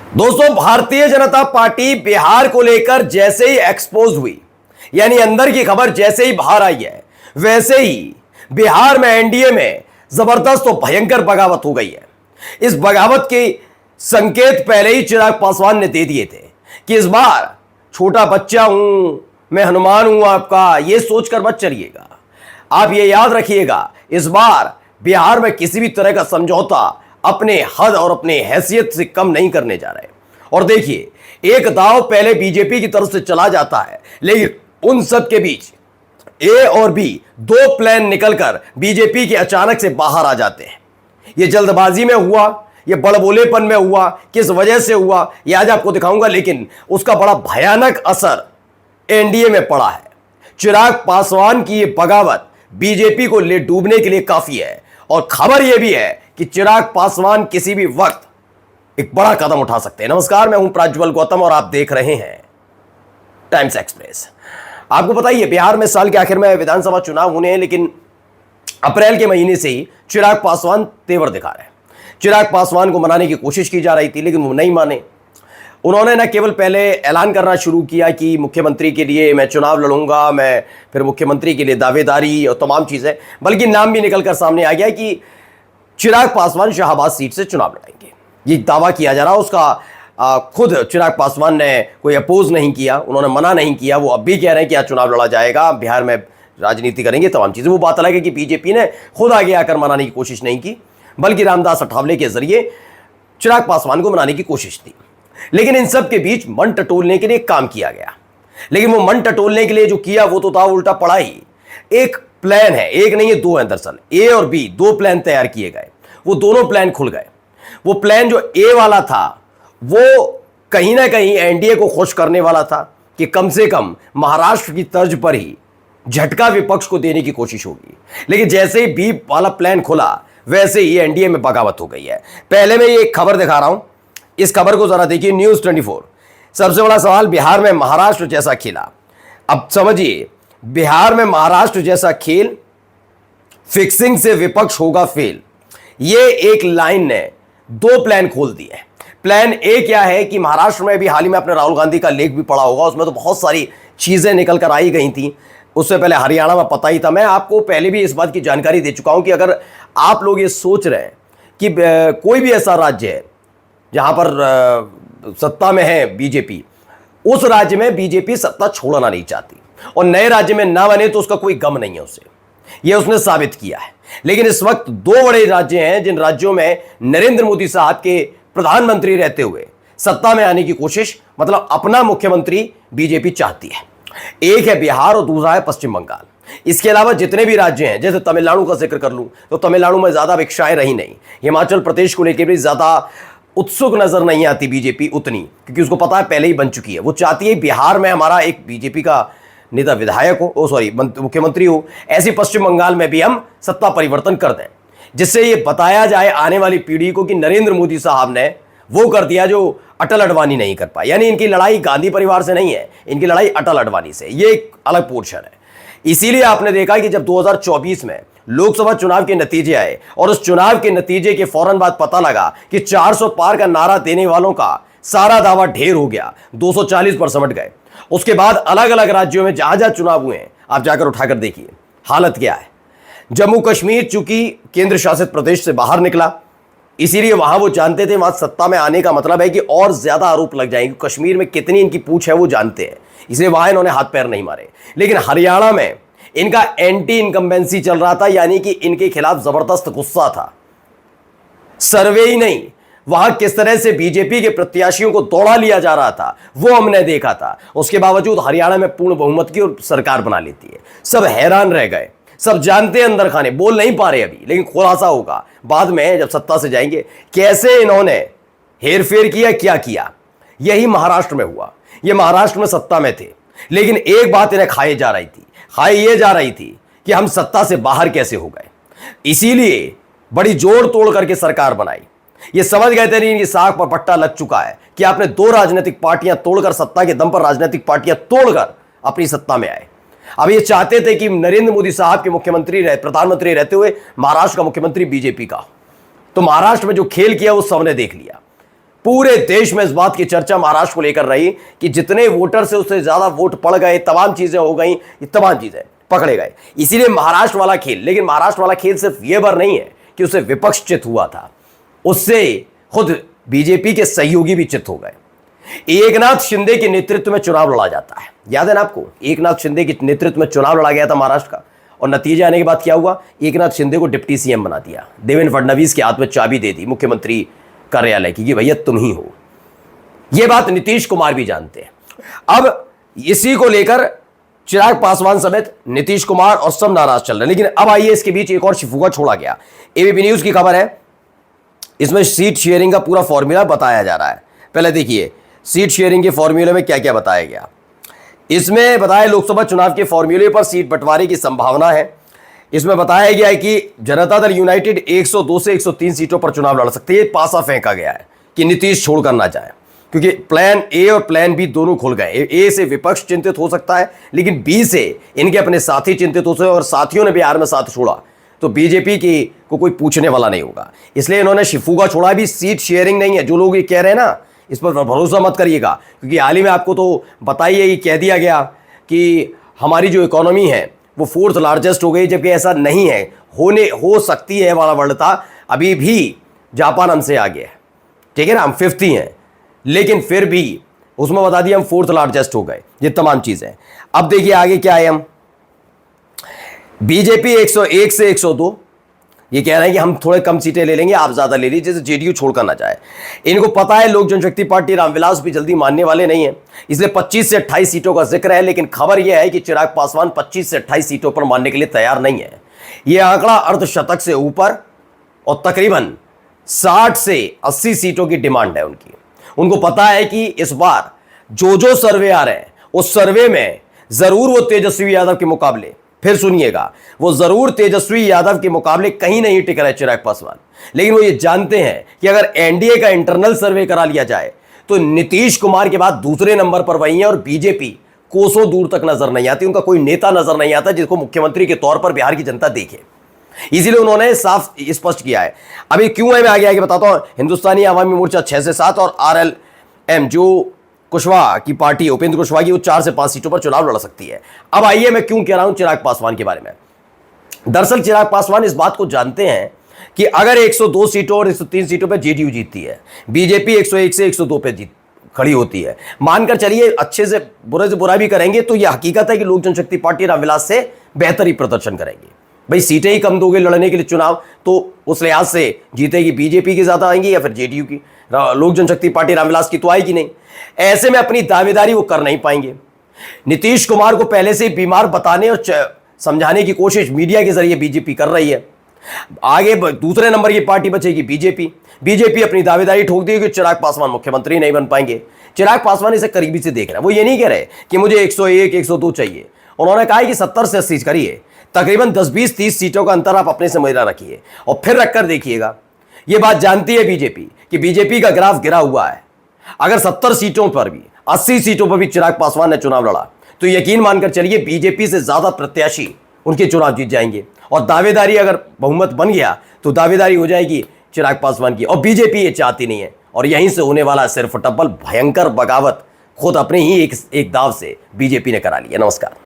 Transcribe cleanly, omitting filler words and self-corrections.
दोस्तों, भारतीय जनता पार्टी बिहार को लेकर जैसे ही एक्सपोज हुई, यानी अंदर की खबर जैसे ही बाहर आई है, वैसे ही बिहार में एनडीए में जबरदस्त और भयंकर बगावत हो गई है। इस बगावत के संकेत पहले ही चिराग पासवान ने दे दिए थे कि इस बार छोटा बच्चा हूं, मैं हनुमान हूं आपका, यह सोचकर मत चलिएगा। आप ये याद रखिएगा, इस बार बिहार में किसी भी तरह का समझौता अपने हद और अपने हैसियत से कम नहीं करने जा रहे। और देखिए, एक दांव पहले बीजेपी की तरफ से चला जाता है, लेकिन उन सब के बीच ए और बी दो प्लान निकलकर बीजेपी के अचानक से बाहर आ जाते हैं। यह जल्दबाजी में हुआ, यह बड़बोलेपन में हुआ, किस वजह से हुआ यह आज आपको दिखाऊंगा, लेकिन उसका बड़ा भयानक असर एनडीए में पड़ा है। चिराग पासवान की यह बगावत बीजेपी को ले डूबने के लिए काफी है। और खबर यह भी है कि चिराग पासवान किसी भी वक्त एक बड़ा कदम उठा सकते हैं। नमस्कार, मैं हूं प्रज्वल गौतम और आप देख रहे हैं टाइम्स एक्सप्रेस। आपको पता ही है, बिहार में साल के आखिर में विधानसभा चुनाव होने हैं, लेकिन अप्रैल के महीने से ही चिराग पासवान तेवर दिखा रहे हैं। चिराग पासवान को मनाने की कोशिश की जा रही थी, लेकिन वो नहीं माने। उन्होंने न केवल पहले ऐलान करना शुरू किया कि मुख्यमंत्री के लिए मैं चुनाव लड़ूंगा, मैं फिर मुख्यमंत्री के लिए दावेदारी और तमाम चीज़ें, बल्कि नाम भी निकलकर सामने आ गया कि चिराग पासवान शाहबाद सीट से चुनाव लड़ेंगे। ये दावा किया जा रहा, उसका खुद चिराग पासवान ने कोई अपोज नहीं किया, उन्होंने मना नहीं किया। वो अब भी कह रहे हैं कि आज चुनाव लड़ा जाएगा, बिहार में राजनीति करेंगे, तमाम चीज़ें। वो बात अलग है कि बीजेपी ने खुद आगे आकर मनाने की कोशिश नहीं की, बल्कि रामदास अठावले के जरिए चिराग पासवान को मनाने की कोशिश थी। लेकिन इन सब के बीच मन टटोलने के लिए काम किया गया। लेकिन वो मन टटोलने के लिए जो किया वो तो था उल्टा पड़ा ही। एक प्लान है, एक नहीं है, दो हैं दरअसल। ए और बी दो प्लान तैयार किए गए, वो दोनों प्लान खुल गए। वो प्लान जो ए वाला था वो कहीं ना कहीं एनडीए को खुश करने वाला था कि कम से कम महाराष्ट्र की तर्ज पर ही झटका विपक्ष को देने की कोशिश होगी। लेकिन जैसे ही बी वाला प्लान खुला, वैसे ही एनडीए में बगावत हो गई है। पहले मैं ये एक खबर दिखा रहा हूं, इस खबर को जरा देखिए। न्यूज़ 24। सबसे बड़ा सवाल, बिहार में महाराष्ट्र जैसा खेला। अब समझिए, बिहार में महाराष्ट्र जैसा खेल, फिक्सिंग से विपक्ष होगा फेल। ये एक लाइन ने दो प्लान खोल दिए। प्लान ए क्या है कि महाराष्ट्र में भी हाल ही में अपने राहुल गांधी का लेख भी पढ़ा होगा, उसमें तो बहुत सारी चीजें निकल कर आई गई थी। उससे पहले हरियाणा में पता ही था। मैं आपको पहले भी इस बात की जानकारी दे चुका हूं कि अगर आप लोग ये सोच रहे हैं कि कोई भी ऐसा राज्य है जहां पर सत्ता में है बीजेपी, उस राज्य में बीजेपी सत्ता छोड़ना नहीं चाहती, और नए राज्य में ना बने तो उसका कोई गम नहीं है उसे, यह उसने साबित किया है। लेकिन इस वक्त दो बड़े राज्य हैं जिन राज्यों में नरेंद्र मोदी साहब के प्रधानमंत्री रहते हुए सत्ता में आने की कोशिश, मतलब अपना मुख्यमंत्री बीजेपी चाहती है। एक है बिहार और दूसरा है पश्चिम बंगाल। इसके अलावा जितने भी राज्य हैं, जैसे तमिलनाडु का जिक्र कर लूं तो तमिलनाडु में ज्यादा अपेक्षाएं रही नहीं। हिमाचल प्रदेश को लेकर भी ज्यादा उत्सुक नजर नहीं आती बीजेपी उतनी, क्योंकि उसको पता है पहले ही बन चुकी है। वो चाहती है बिहार में हमारा एक बीजेपी का नेता विधायक हो, मुख्यमंत्री हो। ऐसे पश्चिम बंगाल में भी हम सत्ता परिवर्तन कर दें, जिससे ये बताया जाए आने वाली पीढ़ी को कि नरेंद्र मोदी साहब ने वो कर दिया जो अटल अडवाणी नहीं कर पाया। यानी इनकी लड़ाई गांधी परिवार से नहीं है, इनकी लड़ाई अटल अडवाणी से। ये एक अलग पोर्शन है। इसीलिए आपने देखा कि जब 2024 में लोकसभा चुनाव के नतीजे आए और उस चुनाव के नतीजे के फौरन बाद पता लगा कि 400 पार का नारा देने वालों का सारा दावा ढेर हो गया, 240 पर समट गए। उसके बाद अलग अलग राज्यों में जहां जहां चुनाव हुए हैं, आप जाकर उठाकर देखिए हालत क्या है। जम्मू कश्मीर चूंकि केंद्र शासित प्रदेश से बाहर निकला, इसीलिए वहां वो जानते थे वहां सत्ता में आने का मतलब है कि और ज्यादा आरोप लग जाएंगे। कश्मीर में कितनी इनकी पूछ है वो जानते हैं, इसलिए वहां इन्होंने हाथ पैर नहीं मारे। लेकिन हरियाणा में इनका एंटी इनकम्बेंसी चल रहा था, यानी कि इनके खिलाफ जबरदस्त गुस्सा था। सर्वे ही नहीं, वहां किस तरह से बीजेपी के प्रत्याशियों को दौड़ा लिया जा रहा था वो हमने देखा था। उसके बावजूद हरियाणा में पूर्ण बहुमत की और सरकार बना लेती है। सब हैरान रह गए, सब जानते हैं अंदर खाने, बोल नहीं पा रहे अभी, लेकिन खुलासा होगा बाद में जब सत्ता से जाएंगे कैसे इन्होंने हेरफेर किया, क्या किया। यही महाराष्ट्र में हुआ। ये महाराष्ट्र में सत्ता में थे, लेकिन एक बात इन्हें खाई जा रही थी, खाई ये जा रही थी कि हम सत्ता से बाहर कैसे हो गए। इसीलिए बड़ी जोड़ तोड़ करके सरकार बनाई। ये समझ गए थे इनकी साख पर पट्टा लग चुका है कि आपने दो राजनीतिक पार्टियां तोड़कर, सत्ता के दम पर राजनीतिक पार्टियां तोड़कर अपनी सत्ता में आए। अब ये चाहते थे कि नरेंद्र मोदी साहब के प्रधानमंत्री रहते हुए महाराष्ट्र का मुख्यमंत्री बीजेपी का। तो महाराष्ट्र में जो खेल किया वो सबने देख लिया। पूरे देश में इस बात की चर्चा महाराष्ट्र को लेकर रही कि जितने वोटर से उससे ज्यादा वोट पड़ गए, तमाम चीजें हो गई, ये तमाम चीजें पकड़े गए। इसीलिए महाराष्ट्र वाला खेल, लेकिन महाराष्ट्र वाला खेल सिर्फ ये बार नहीं है कि उसे विपक्ष चित हुआ था, उससे खुद बीजेपी के सहयोगी भी चित हो गए। एकनाथ शिंदे के नेतृत्व में चुनाव लड़ा जाता है, याद है ना आपको? एकनाथ शिंदे के नेतृत्व में चुनाव लड़ा गया था महाराष्ट्र का, और नतीजे आने के बाद क्या हुआ? एकनाथ शिंदे को डिप्टी सीएम बना दिया, देवेंद्र फडणवीस के हाथ में चाबी दे दी मुख्यमंत्री कार्यालय की कि भैया तुम ही हो। यह बात नीतीश कुमार भी जानते हैं। अब इसी को लेकर चिराग पासवान समेत नीतीश कुमार और सब नाराज चल रहे हैं। लेकिन अब आइए, इसके बीच एक और शिफुगा छोड़ा गया। एबीपी न्यूज की खबर है, इसमें सीट शेयरिंग का पूरा फॉर्मूला बताया जा रहा है। पहले देखिए सीट शेयरिंग के फॉर्मूले में क्या क्या बताया गया। इसमें बताया लोकसभा चुनाव के फॉर्मूले पर सीट बंटवारे की संभावना है। इसमें बताया गया है कि जनता दल यूनाइटेड 102 से 103 सीटों पर चुनाव लड़ सकती है। पासा फेंका गया है कि नीतीश छोड़कर ना जाए, क्योंकि प्लान ए और प्लान बी दोनों खुल गए। ए से विपक्ष चिंतित हो सकता है, लेकिन बी से इनके अपने साथी चिंतित हो सकते हैं, और साथियों ने बिहार में साथ छोड़ा तो बीजेपी की को कोई पूछने वाला नहीं होगा। इसलिए इन्होंने शिफुगा छोड़ा भी। सीट शेयरिंग नहीं है, जो लोग ये कह रहे हैं ना, इस पर भरोसा मत करिएगा, क्योंकि हाल ही में आपको तो बताइए ये कह दिया गया कि हमारी जो इकोनॉमी है वो 4th लार्जेस्ट हो गई, जबकि ऐसा नहीं है। हो सकती है वाला वर्ड था, अभी भी जापान हमसे आगे है, ठीक है ना, हम 50 हैं, लेकिन फिर भी उसमें बता दिया हम 4th लार्जेस्ट हो गए। ये तमाम चीजें। अब देखिए आगे क्या है। हम बीजेपी 101 से 102, ये कह रहे हैं कि हम थोड़े कम सीटें ले लेंगे, आप ज्यादा ले लीजिए, जैसे जेडीयू छोड़कर ना जाए। इनको पता है लोक जनशक्ति पार्टी रामविलास भी जल्दी मानने वाले नहीं है, इसलिए 25 से 28 सीटों का जिक्र है। लेकिन खबर यह है कि चिराग पासवान 25 से 28 सीटों पर मानने के लिए तैयार नहीं है। यह आंकड़ा अर्धशतक से ऊपर और तकरीबन 60 से 80 सीटों की डिमांड है उनकी। उनको पता है कि इस बार जो सर्वे आ रहे हैं उस सर्वे में जरूर वो तेजस्वी यादव के मुकाबले, फिर सुनिएगा, वो जरूर तेजस्वी यादव के मुकाबले कहीं नहीं टिक रहे चिराग पासवान। लेकिन वो ये जानते हैं कि अगर एनडीए का इंटरनल सर्वे करा लिया जाए तो नीतीश कुमार के बाद दूसरे नंबर पर वही है, और बीजेपी कोसों दूर तक नजर नहीं आती। उनका कोई नेता नजर नहीं आता जिसको मुख्यमंत्री के तौर पर बिहार की जनता देखे। इसीलिए उन्होंने साफ स्पष्ट किया है। अभी क्यों है मैं आगे आगे बताता हूं। हिंदुस्तानी आवामी मोर्चा 6 से 7 और आरएलएम जो कुशवाहा की पार्टी, उपेंद्र कुशवाहा की, वो 4 से 5 सीटों पर चुनाव लड़ सकती है। अब आइए मैं क्यों कह रहा हूं चिराग पासवान के बारे में। दरअसल चिराग पासवान इस बात को जानते हैं कि अगर 102 सीटों और 103 सीटों पर जेडीयू जीतती है, बीजेपी 101 से 102 पे जीत खड़ी होती है, मानकर चलिए अच्छे से बुरा भी करेंगे, तो यह हकीकत है कि लोक जनशक्ति पार्टी रामविलास से बेहतर ही प्रदर्शन करेंगी। भाई सीटें ही कम दोगे लड़ने के लिए चुनाव, तो उस लिहाज से जीतेगी बीजेपी की ज्यादा आएंगी या फिर जेडीयू की। लोक जनशक्ति पार्टी रामविलास की तो आएगी नहीं। ऐसे में अपनी दावेदारी वो कर नहीं पाएंगे। नीतीश कुमार को पहले से ही बीमार बताने और समझाने की कोशिश मीडिया के जरिए बीजेपी कर रही है। आगे दूसरे नंबर की पार्टी बचेगी बीजेपी। बीजेपी अपनी दावेदारी ठोक देगी कि चिराग पासवान मुख्यमंत्री नहीं बन पाएंगे। चिराग पासवान इसे करीबी से देख रहे हैं। वो ये नहीं कह रहे कि मुझे 101 102 चाहिए, उन्होंने कहा कि 70 से 80 करिए, तकरीबन 10 20 30 सीटों का अंतर आप अपने से मेरा रखिए और फिर रखकर देखिएगा। यह बात जानती है बीजेपी कि बीजेपी का ग्राफ गिरा हुआ है। अगर 70 सीटों पर भी, 80 सीटों पर भी चिराग पासवान ने चुनाव लड़ा तो यकीन मानकर चलिए बीजेपी से ज्यादा प्रत्याशी उनके चुनाव जीत जाएंगे। और दावेदारी अगर बहुमत बन गया तो दावेदारी हो जाएगी चिराग पासवान की, और बीजेपी ये चाहती नहीं है। और यहीं से होने वाला सिर्फ टब्बल भयंकर बगावत खुद अपने ही एक दाव से बीजेपी ने करा लिया। नमस्कार।